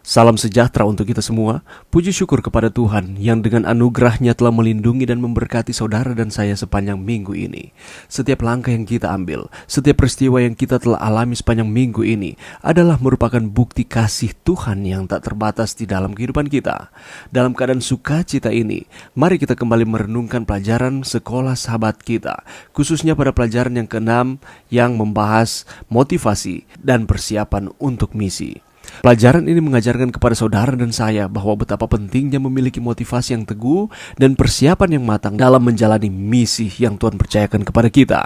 Salam sejahtera untuk kita semua. Puji syukur kepada Tuhan yang dengan anugerahnya telah melindungi dan memberkati saudara dan saya sepanjang minggu ini. Setiap langkah yang kita ambil, setiap peristiwa yang kita telah alami sepanjang minggu ini adalah merupakan bukti kasih Tuhan yang tak terbatas di dalam kehidupan kita. Dalam keadaan sukacita ini, mari kita kembali merenungkan pelajaran sekolah sahabat kita, khususnya pada pelajaran yang ke-6 yang membahas motivasi dan persiapan untuk misi. Pelajaran ini mengajarkan kepada saudara dan saya bahwa betapa pentingnya memiliki motivasi yang teguh dan persiapan yang matang dalam menjalani misi yang Tuhan percayakan kepada kita.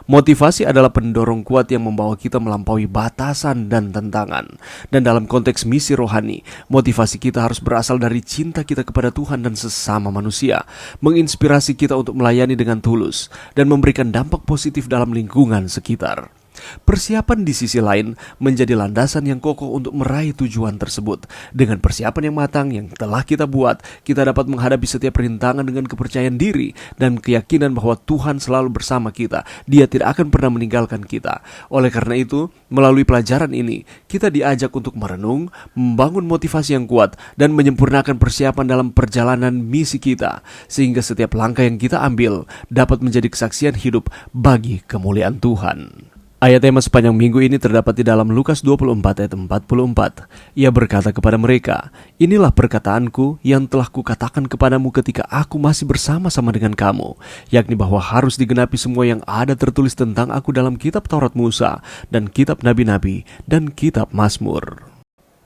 Motivasi adalah pendorong kuat yang membawa kita melampaui batasan dan tantangan. Dan dalam konteks misi rohani, motivasi kita harus berasal dari cinta kita kepada Tuhan dan sesama manusia, menginspirasi kita untuk melayani dengan tulus dan memberikan dampak positif dalam lingkungan sekitar. Persiapan di sisi lain menjadi landasan yang kokoh untuk meraih tujuan tersebut. Dengan persiapan yang matang yang telah kita buat, kita dapat menghadapi setiap rintangan dengan kepercayaan diri dan keyakinan bahwa Tuhan selalu bersama kita. Dia tidak akan pernah meninggalkan kita. Oleh karena itu, melalui pelajaran ini, kita diajak untuk merenung, membangun motivasi yang kuat, dan menyempurnakan persiapan dalam perjalanan misi kita, sehingga setiap langkah yang kita ambil dapat menjadi kesaksian hidup bagi kemuliaan Tuhan. Ayat tema sepanjang minggu ini terdapat di dalam Lukas 24 ayat 44. Ia berkata kepada mereka, "Inilah perkataanku yang telah kukatakan kepadamu ketika aku masih bersama-sama dengan kamu, yakni bahwa harus digenapi semua yang ada tertulis tentang aku dalam kitab Taurat Musa, dan kitab Nabi-Nabi, dan kitab Mazmur."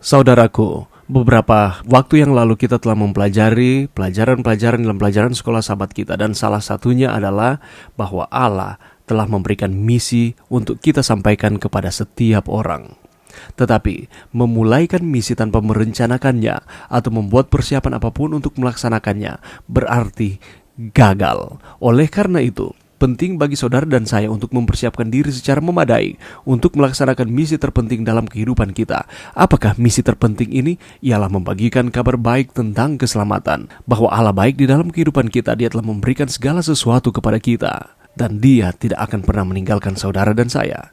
Saudaraku, beberapa waktu yang lalu kita telah mempelajari pelajaran-pelajaran dalam pelajaran sekolah sahabat kita, dan salah satunya adalah bahwa Allah telah memberikan misi untuk kita sampaikan kepada setiap orang. Tetapi, memulaikan misi tanpa merencanakannya atau membuat persiapan apapun untuk melaksanakannya berarti gagal. Oleh karena itu, penting bagi saudara dan saya untuk mempersiapkan diri secara memadai untuk melaksanakan misi terpenting dalam kehidupan kita. Apakah misi terpenting ini? Ialah membagikan kabar baik tentang keselamatan, bahwa Allah baik di dalam kehidupan kita. Dia telah memberikan segala sesuatu kepada kita, dan Dia tidak akan pernah meninggalkan saudara dan saya.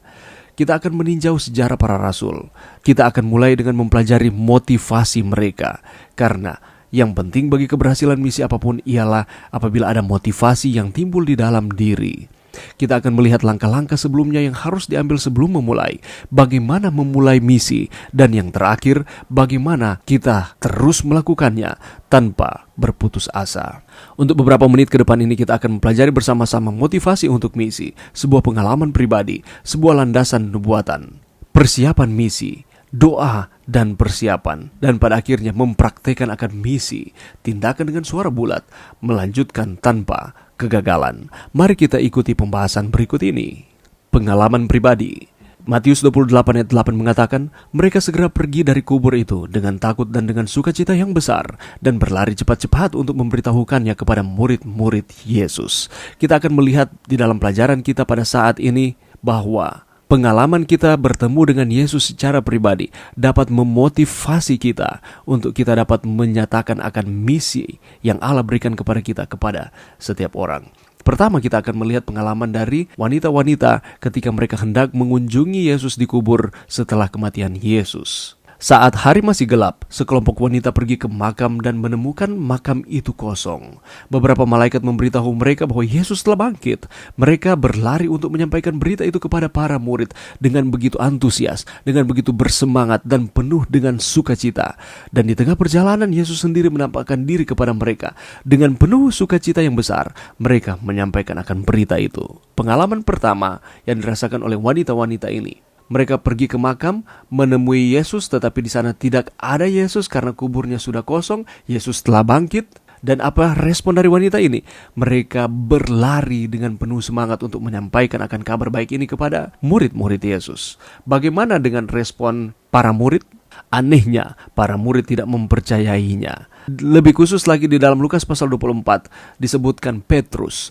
Kita akan meninjau sejarah para rasul. Kita akan mulai dengan mempelajari motivasi mereka, karena yang penting bagi keberhasilan misi apapun ialah apabila ada motivasi yang timbul di dalam diri. Kita akan melihat langkah-langkah sebelumnya yang harus diambil sebelum memulai, bagaimana memulai misi, dan yang terakhir, bagaimana kita terus melakukannya tanpa berputus asa. Untuk beberapa menit ke depan ini kita akan mempelajari bersama-sama motivasi untuk misi, sebuah pengalaman pribadi, sebuah landasan nubuatan, persiapan misi, doa dan persiapan, dan pada akhirnya mempraktekkan akan misi, tindakan dengan suara bulat, melanjutkan tanpa kegagalan. Mari kita ikuti pembahasan berikut ini. Pengalaman pribadi. Matius 28 ayat 8 mengatakan, mereka segera pergi dari kubur itu dengan takut dan dengan sukacita yang besar, dan berlari cepat-cepat untuk memberitahukannya kepada murid-murid Yesus. Kita akan melihat di dalam pelajaran kita pada saat ini bahwa pengalaman kita bertemu dengan Yesus secara pribadi dapat memotivasi kita untuk kita dapat menyatakan akan misi yang Allah berikan kepada kita kepada setiap orang. Pertama, kita akan melihat pengalaman dari wanita-wanita ketika mereka hendak mengunjungi Yesus di kubur setelah kematian Yesus. Saat hari masih gelap, sekelompok wanita pergi ke makam dan menemukan makam itu kosong. Beberapa malaikat memberitahu mereka bahwa Yesus telah bangkit. Mereka berlari untuk menyampaikan berita itu kepada para murid dengan begitu antusias, dengan begitu bersemangat dan penuh dengan sukacita. Dan di tengah perjalanan, Yesus sendiri menampakkan diri kepada mereka. Dengan penuh sukacita yang besar, mereka menyampaikan akan berita itu. Pengalaman pertama yang dirasakan oleh wanita-wanita ini. Mereka pergi ke makam, menemui Yesus, tetapi di sana tidak ada Yesus karena kuburnya sudah kosong. Yesus telah bangkit. Dan apa respon dari wanita ini? Mereka berlari dengan penuh semangat untuk menyampaikan akan kabar baik ini kepada murid-murid Yesus. Bagaimana dengan respon para murid? Anehnya, para murid tidak mempercayainya. Lebih khusus lagi di dalam Lukas pasal 24 disebutkan Petrus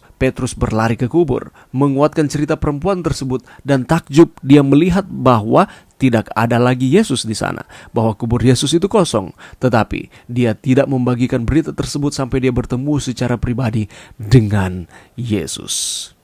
berlari ke kubur, menguatkan cerita perempuan tersebut, dan takjub dia melihat bahwa tidak ada lagi Yesus di sana, bahwa kubur Yesus itu kosong. Tetapi dia tidak membagikan berita tersebut sampai dia bertemu secara pribadi dengan Yesus.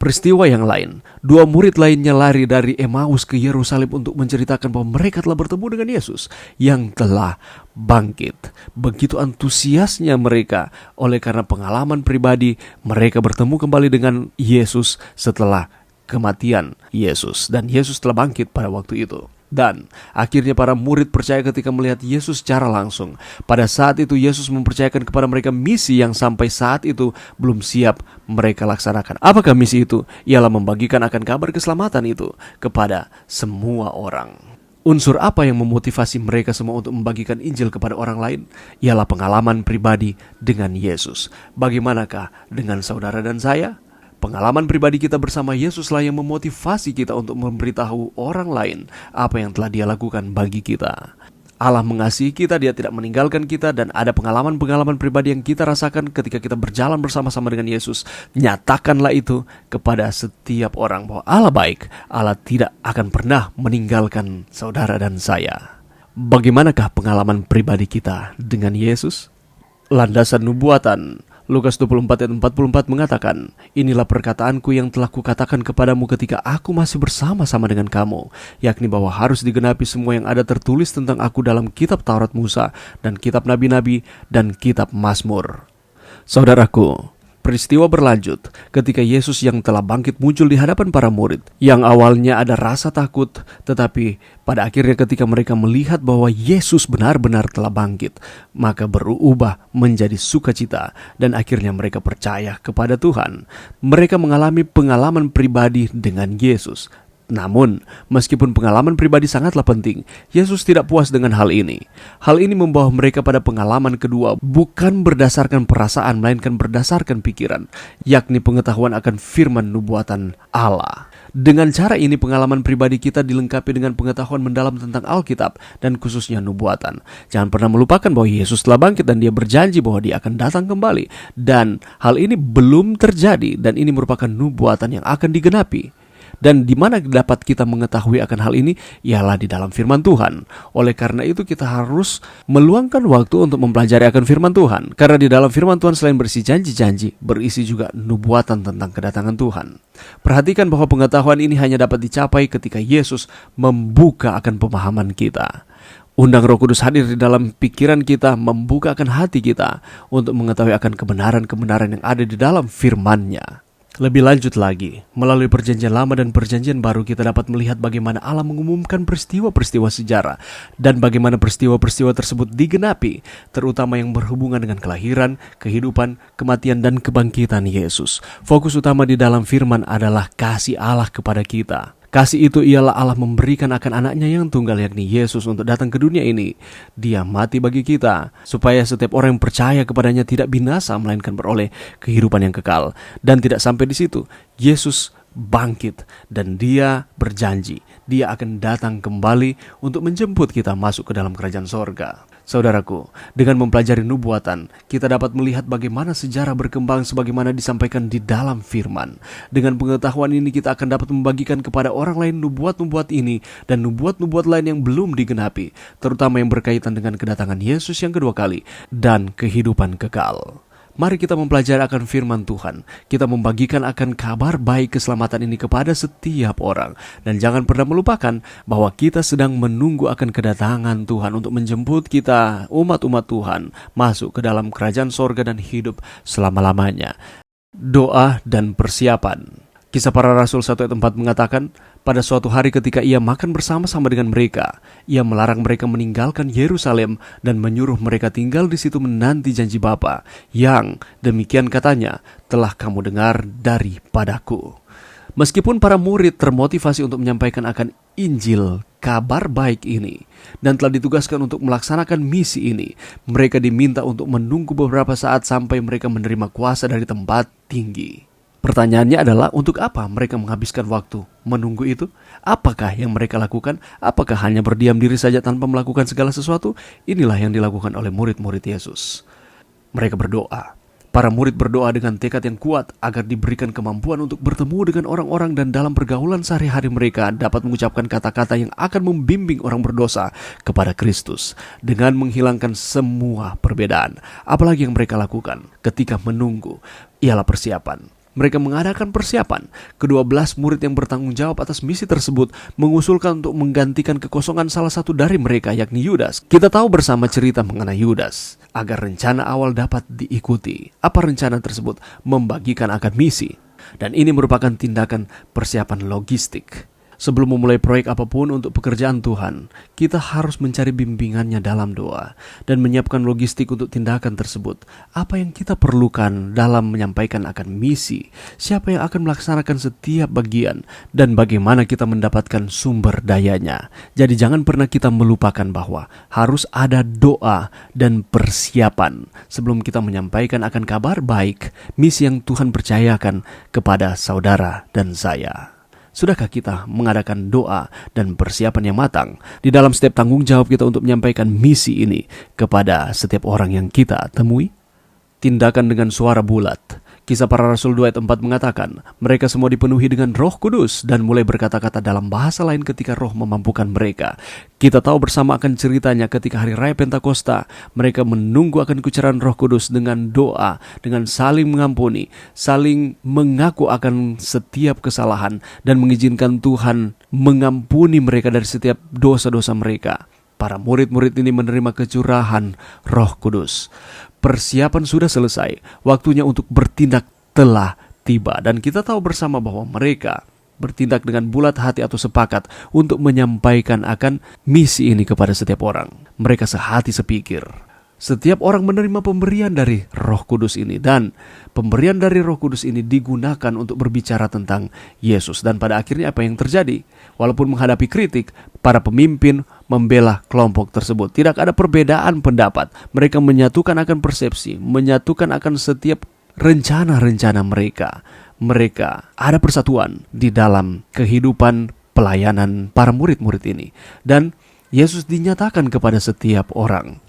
Peristiwa yang lain, dua murid lainnya lari dari Emmaus ke Yerusalem untuk menceritakan bahwa mereka telah bertemu dengan Yesus yang telah bangkit. Begitu antusiasnya mereka oleh karena pengalaman pribadi mereka bertemu kembali dengan Yesus setelah kematian Yesus. Dan Yesus telah bangkit pada waktu itu. Dan akhirnya para murid percaya ketika melihat Yesus secara langsung. Pada saat itu Yesus mempercayakan kepada mereka misi yang sampai saat itu belum siap mereka laksanakan. Apakah misi itu? Ialah membagikan akan kabar keselamatan itu kepada semua orang. Unsur apa yang memotivasi mereka semua untuk membagikan Injil kepada orang lain? Ialah pengalaman pribadi dengan Yesus. Bagaimanakah dengan saudara dan saya? Pengalaman pribadi kita bersama Yesuslah yang memotivasi kita untuk memberitahu orang lain apa yang telah Dia lakukan bagi kita. Allah mengasihi kita, Dia tidak meninggalkan kita, dan ada pengalaman-pengalaman pribadi yang kita rasakan ketika kita berjalan bersama-sama dengan Yesus. Nyatakanlah itu kepada setiap orang bahwa Allah baik, Allah tidak akan pernah meninggalkan saudara dan saya. Bagaimanakah pengalaman pribadi kita dengan Yesus? Landasan nubuatan. Lukas 24 ayat 44 mengatakan, "Inilah perkataanku yang telah kukatakan kepadamu ketika aku masih bersama-sama dengan kamu, yakni bahwa harus digenapi semua yang ada tertulis tentang aku dalam kitab Taurat Musa dan kitab Nabi-Nabi dan kitab Mazmur." Saudaraku, peristiwa berlanjut ketika Yesus yang telah bangkit muncul di hadapan para murid. Yang awalnya ada rasa takut, tetapi pada akhirnya ketika mereka melihat bahwa Yesus benar-benar telah bangkit, maka berubah menjadi sukacita dan akhirnya mereka percaya kepada Tuhan. Mereka mengalami pengalaman pribadi dengan Yesus. Namun, meskipun pengalaman pribadi sangatlah penting, Yesus tidak puas dengan hal ini. Hal ini membawa mereka pada pengalaman kedua, bukan berdasarkan perasaan, melainkan berdasarkan pikiran, yakni pengetahuan akan firman nubuatan Allah. Dengan cara ini, pengalaman pribadi kita dilengkapi dengan pengetahuan mendalam tentang Alkitab dan khususnya nubuatan. Jangan pernah melupakan bahwa Yesus telah bangkit dan Dia berjanji bahwa Dia akan datang kembali. Dan hal ini belum terjadi, dan ini merupakan nubuatan yang akan digenapi. Dan di mana dapat kita mengetahui akan hal ini? Ialah di dalam firman Tuhan. Oleh karena itu kita harus meluangkan waktu untuk mempelajari akan firman Tuhan. Karena di dalam firman Tuhan selain berisi janji-janji, berisi juga nubuatan tentang kedatangan Tuhan. Perhatikan bahwa pengetahuan ini hanya dapat dicapai ketika Yesus membuka akan pemahaman kita. Undang Roh Kudus hadir di dalam pikiran kita, membuka akan hati kita untuk mengetahui akan kebenaran-kebenaran yang ada di dalam firman-Nya. Lebih lanjut lagi, melalui perjanjian lama dan perjanjian baru kita dapat melihat bagaimana Allah mengumumkan peristiwa-peristiwa sejarah dan bagaimana peristiwa-peristiwa tersebut digenapi, terutama yang berhubungan dengan kelahiran, kehidupan, kematian, dan kebangkitan Yesus. Fokus utama di dalam firman adalah kasih Allah kepada kita. Kasih itu ialah Allah memberikan akan anaknya yang tunggal, yakni Yesus, untuk datang ke dunia ini. Dia mati bagi kita, supaya setiap orang yang percaya kepadanya tidak binasa, melainkan beroleh kehidupan yang kekal. Dan tidak sampai di situ, Yesus bangkit dan Dia berjanji Dia akan datang kembali untuk menjemput kita masuk ke dalam kerajaan sorga. Saudaraku, dengan mempelajari nubuatan, kita dapat melihat bagaimana sejarah berkembang sebagaimana disampaikan di dalam firman. Dengan pengetahuan ini kita akan dapat membagikan kepada orang lain nubuat-nubuat ini dan nubuat-nubuat lain yang belum digenapi, terutama yang berkaitan dengan kedatangan Yesus yang kedua kali dan kehidupan kekal. Mari kita mempelajari akan firman Tuhan. Kita membagikan akan kabar baik keselamatan ini kepada setiap orang. Dan jangan pernah melupakan bahwa kita sedang menunggu akan kedatangan Tuhan untuk menjemput kita, umat-umat Tuhan, masuk ke dalam kerajaan sorga dan hidup selama-lamanya. Doa dan persiapan. Kisah Para Rasul 1 ayat 4 mengatakan, pada suatu hari ketika Ia makan bersama-sama dengan mereka, Ia melarang mereka meninggalkan Yerusalem dan menyuruh mereka tinggal di situ menanti janji Bapa, yang demikian katanya, telah kamu dengar daripadaku. Meskipun para murid termotivasi untuk menyampaikan akan Injil, kabar baik ini, dan telah ditugaskan untuk melaksanakan misi ini, mereka diminta untuk menunggu beberapa saat sampai mereka menerima kuasa dari tempat tinggi. Pertanyaannya adalah, untuk apa mereka menghabiskan waktu menunggu itu? Apakah yang mereka lakukan? Apakah hanya berdiam diri saja tanpa melakukan segala sesuatu? Inilah yang dilakukan oleh murid-murid Yesus. Mereka berdoa. Para murid berdoa dengan tekad yang kuat agar diberikan kemampuan untuk bertemu dengan orang-orang dan dalam pergaulan sehari-hari mereka dapat mengucapkan kata-kata yang akan membimbing orang berdosa kepada Kristus dengan menghilangkan semua perbedaan. Apalagi yang mereka lakukan ketika menunggu ialah persiapan. Mereka mengadakan persiapan. Kedua belas murid yang bertanggung jawab atas misi tersebut mengusulkan untuk menggantikan kekosongan salah satu dari mereka, yakni Yudas. Kita tahu bersama cerita mengenai Yudas, agar rencana awal dapat diikuti. Apa rencana tersebut? Membagikan akan misi. Dan ini merupakan tindakan persiapan logistik. Sebelum memulai proyek apapun untuk pekerjaan Tuhan, kita harus mencari bimbingannya dalam doa dan menyiapkan logistik untuk tindakan tersebut. Apa yang kita perlukan dalam menyampaikan akan misi, siapa yang akan melaksanakan setiap bagian, dan bagaimana kita mendapatkan sumber dayanya. Jadi jangan pernah kita melupakan bahwa harus ada doa dan persiapan sebelum kita menyampaikan akan kabar baik, misi yang Tuhan percayakan kepada saudara dan saya. Sudahkah kita mengadakan doa dan persiapan yang matang di dalam setiap tanggung jawab kita untuk menyampaikan misi ini kepada setiap orang yang kita temui? Tindakan dengan suara bulat. Kisah Para Rasul 2 ayat 4 mengatakan, mereka semua dipenuhi dengan Roh Kudus dan mulai berkata-kata dalam bahasa lain ketika Roh memampukan mereka. Kita tahu bersama akan ceritanya ketika hari raya Pentakosta, mereka menunggu akan kucurahan Roh Kudus dengan doa, dengan saling mengampuni, saling mengaku akan setiap kesalahan dan mengizinkan Tuhan mengampuni mereka dari setiap dosa-dosa mereka. Para murid-murid ini menerima kecurahan Roh Kudus. Persiapan sudah selesai, waktunya untuk bertindak telah tiba. Dan kita tahu bersama bahwa mereka bertindak dengan bulat hati atau sepakat untuk menyampaikan akan misi ini kepada setiap orang. Mereka sehati sepikir. Setiap orang menerima pemberian dari Roh Kudus ini, dan pemberian dari Roh Kudus ini digunakan untuk berbicara tentang Yesus. Dan pada akhirnya apa yang terjadi? Walaupun menghadapi kritik, para pemimpin membela kelompok tersebut. Tidak ada perbedaan pendapat. Mereka menyatukan akan persepsi, menyatukan akan setiap rencana-rencana mereka. Mereka ada persatuan di dalam kehidupan pelayanan para murid-murid ini. Dan Yesus dinyatakan kepada setiap orang.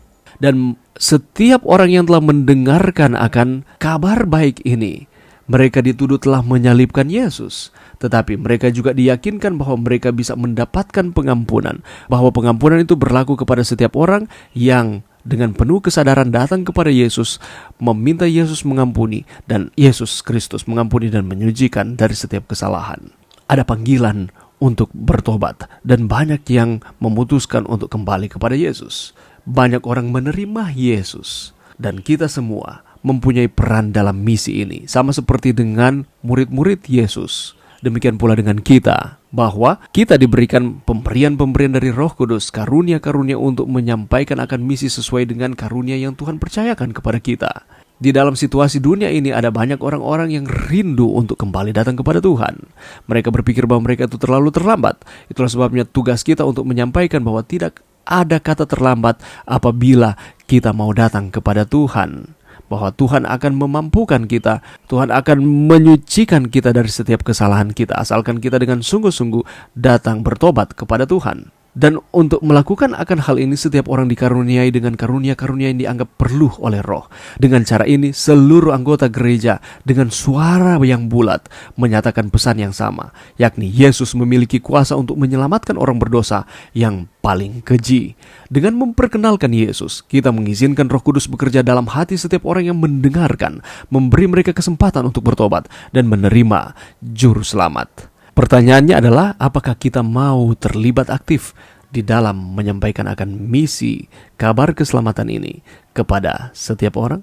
Dan setiap orang yang telah mendengarkan akan kabar baik ini, mereka dituduh telah menyalibkan Yesus. Tetapi mereka juga diyakinkan bahwa mereka bisa mendapatkan pengampunan. Bahwa pengampunan itu berlaku kepada setiap orang yang dengan penuh kesadaran datang kepada Yesus, meminta Yesus mengampuni, dan Yesus Kristus mengampuni dan menyucikan dari setiap kesalahan. Ada panggilan untuk bertobat, dan banyak yang memutuskan untuk kembali kepada Yesus. Banyak orang menerima Yesus, dan kita semua mempunyai peran dalam misi ini. Sama seperti dengan murid-murid Yesus, demikian pula dengan kita, bahwa kita diberikan pemberian-pemberian dari Roh Kudus, karunia-karunia untuk menyampaikan akan misi sesuai dengan karunia yang Tuhan percayakan kepada kita. Di dalam situasi dunia ini ada banyak orang-orang yang rindu untuk kembali datang kepada Tuhan. Mereka berpikir bahwa mereka itu terlalu terlambat. Itulah sebabnya tugas kita untuk menyampaikan bahwa tidak ada kata terlambat apabila kita mau datang kepada Tuhan. Bahwa Tuhan akan memampukan kita, Tuhan akan menyucikan kita dari setiap kesalahan kita, asalkan kita dengan sungguh-sungguh datang bertobat kepada Tuhan. Dan untuk melakukan akan hal ini, setiap orang dikaruniai dengan karunia-karunia yang dianggap perlu oleh Roh. Dengan cara ini, seluruh anggota gereja dengan suara yang bulat menyatakan pesan yang sama, yakni Yesus memiliki kuasa untuk menyelamatkan orang berdosa yang paling keji. Dengan memperkenalkan Yesus, kita mengizinkan Roh Kudus bekerja dalam hati setiap orang yang mendengarkan, memberi mereka kesempatan untuk bertobat dan menerima juru selamat. Pertanyaannya adalah, apakah kita mau terlibat aktif di dalam menyampaikan akan misi kabar keselamatan ini kepada setiap orang?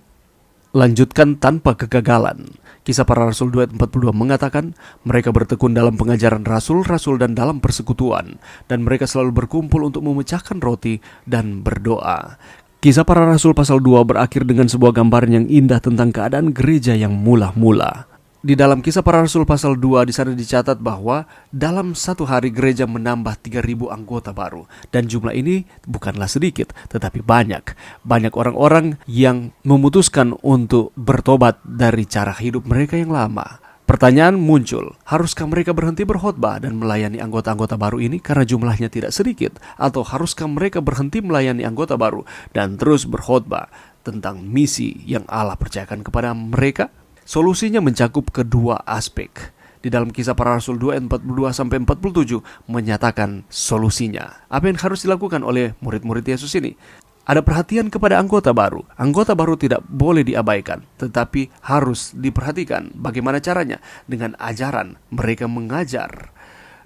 Lanjutkan tanpa kegagalan. Kisah Para Rasul 2 ayat 42 mengatakan, mereka bertekun dalam pengajaran rasul-rasul dan dalam persekutuan, dan mereka selalu berkumpul untuk memecahkan roti dan berdoa. Kisah Para Rasul pasal 2 berakhir dengan sebuah gambaran yang indah tentang keadaan gereja yang mula-mula. Di dalam Kisah Para Rasul pasal 2 di sana dicatat bahwa dalam satu hari gereja menambah 3.000 anggota baru. Dan jumlah ini bukanlah sedikit, tetapi banyak. Banyak orang-orang yang memutuskan untuk bertobat dari cara hidup mereka yang lama. Pertanyaan muncul, haruskah mereka berhenti berkhotbah dan melayani anggota-anggota baru ini karena jumlahnya tidak sedikit? Atau haruskah mereka berhenti melayani anggota baru dan terus berkhotbah tentang misi yang Allah percayakan kepada mereka? Solusinya mencakup kedua aspek. Di dalam Kisah Para Rasul 2 ayat 42-47 menyatakan solusinya. Apa yang harus dilakukan oleh murid-murid Yesus ini? Ada perhatian kepada anggota baru. Anggota baru tidak boleh diabaikan, tetapi harus diperhatikan. Bagaimana caranya? Dengan ajaran, mereka mengajar.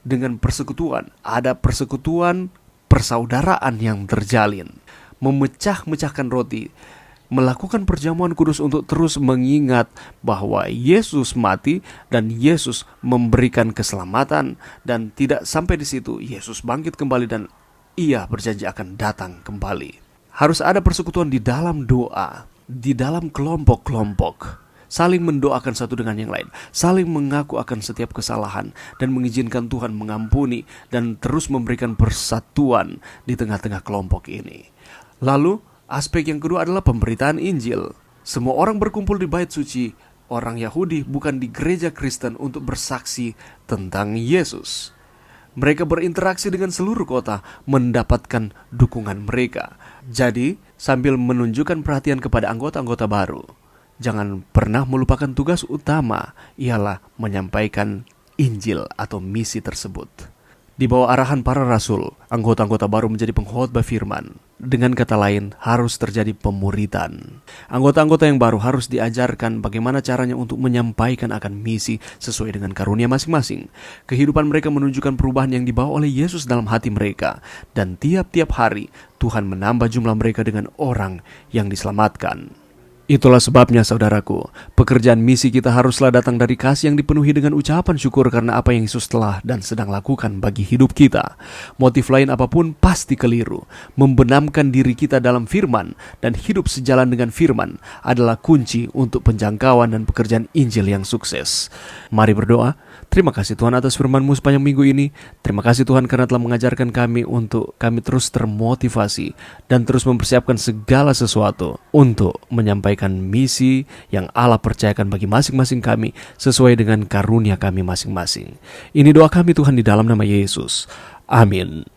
Dengan persekutuan, ada persekutuan persaudaraan yang terjalin. Memecah-mecahkan roti, melakukan perjamuan kudus untuk terus mengingat bahwa Yesus mati dan Yesus memberikan keselamatan, dan tidak sampai di situ, Yesus bangkit kembali dan Ia berjanji akan datang kembali. Harus ada persekutuan di dalam doa, di dalam kelompok-kelompok, saling mendoakan satu dengan yang lain, saling mengaku akan setiap kesalahan dan mengizinkan Tuhan mengampuni dan terus memberikan persatuan di tengah-tengah kelompok ini. Lalu aspek yang kedua adalah pemberitaan Injil. Semua orang berkumpul di bait suci, orang Yahudi bukan di gereja Kristen, untuk bersaksi tentang Yesus. Mereka berinteraksi dengan seluruh kota, mendapatkan dukungan mereka. Jadi, sambil menunjukkan perhatian kepada anggota-anggota baru, jangan pernah melupakan tugas utama, ialah menyampaikan Injil atau misi tersebut. Di bawah arahan para rasul, anggota-anggota baru menjadi pengkhotbah firman. Dengan kata lain, harus terjadi pemuridan. Anggota-anggota yang baru harus diajarkan bagaimana caranya untuk menyampaikan akan misi sesuai dengan karunia masing-masing. Kehidupan mereka menunjukkan perubahan yang dibawa oleh Yesus dalam hati mereka. Dan tiap-tiap hari, Tuhan menambah jumlah mereka dengan orang yang diselamatkan. Itulah sebabnya, saudaraku, pekerjaan misi kita haruslah datang dari kasih yang dipenuhi dengan ucapan syukur karena apa yang Yesus telah dan sedang lakukan bagi hidup kita. Motif lain apapun pasti keliru. Membenamkan diri kita dalam firman dan hidup sejalan dengan firman adalah kunci untuk penjangkauan dan pekerjaan Injil yang sukses. Mari berdoa. Terima kasih Tuhan atas firman-Mu sepanjang minggu ini. Terima kasih Tuhan karena telah mengajarkan kami untuk kami terus termotivasi dan terus mempersiapkan segala sesuatu untuk menyampaikan misi yang Allah percayakan bagi masing-masing kami sesuai dengan karunia kami masing-masing. Ini doa kami Tuhan di dalam nama Yesus. Amin.